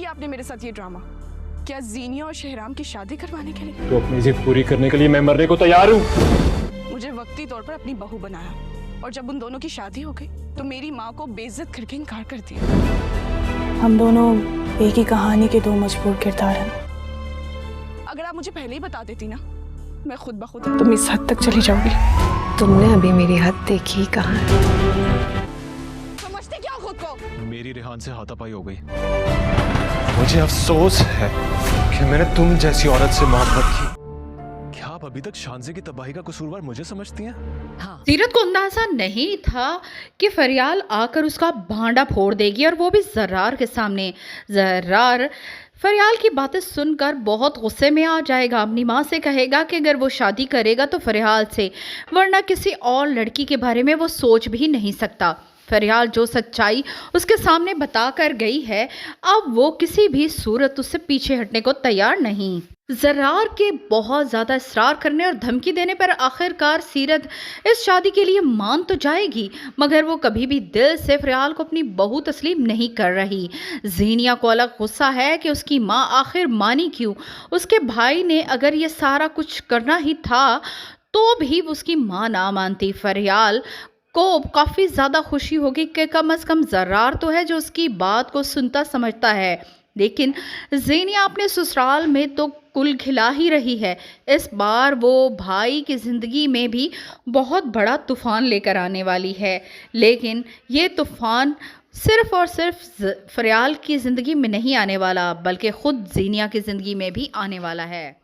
किया आपने मेरे साथ ये ड्रामा? क्या ज़ीनिया और शहराम की शादी करवाने के लिए? तो अपनी जिद पूरी करने के लिए मैं मरने को तैयार हूँ। मुझे वक्ती तौर पर अपनी बहू बनाया और जब उन दोनों की शादी हो गई तो मेरी माँ को बेइज्जत करके इनकार कर दिया। हम दोनों एक ही कहानी के दो मजबूर किरदार हैं। अगर आप मुझे पहले ही बता देती ना, मैं खुद ब खुद तुम इस हद तक चली जाओगी। तुमने अभी मेरी हद देखी ही कहाँ है? समझते क्या खुद को? मेरी रेहान से हाथापाई हो गई। मुझे अफसोस है कि मैंने तुम जैसी औरत से मोहब्बत की। क्या आप अभी तक शानज़े की तबाही का कसूरवार मुझे समझती हैं? सीरत को अंदाजा नहीं था कि फरियाल आकर उसका भांडा फोड़ देगी, और वो भी जर्रार के सामने। जर्रार फरियाल की बातें सुनकर बहुत गुस्से में आ जाएगा। अपनी माँ से कहेगा कि अगर वो शादी करेगा तो फरियाल से, वरना किसी और लड़की के बारे में वो सोच भी नहीं सकता। फरियाल जो सच्चाई उसके सामने बता कर गई है, अब वो किसी भी सूरत उससे पीछे हटने को तैयार नहीं। जर्रार के बहुत ज़्यादा इसरार करने और धमकी देने पर आखिरकार सीरत इस शादी के लिए मान तो जाएगी, मगर वो कभी भी दिल से फरियाल को अपनी बहू तस्लीम नहीं कर रही। ज़ीनिया को अलग गुस्सा है कि उसकी माँ आखिर मानी क्यों। उसके भाई ने अगर ये सारा कुछ करना ही था तो भी उसकी माँ ना मानती। फरियाल को काफ़ी ज़्यादा खुशी होगी कि कम से कम जर्रार तो है जो उसकी बात को सुनता समझता है, लेकिन ज़ेनिया अपने ससुराल में तो कुल खिला ही रही है। इस बार वो भाई की ज़िंदगी में भी बहुत बड़ा तूफ़ान लेकर आने वाली है, लेकिन ये तूफ़ान सिर्फ़ और सिर्फ फरियाल की ज़िंदगी में नहीं आने वाला, बल्कि ख़ुद ज़ेनिया की ज़िंदगी में भी आने वाला है।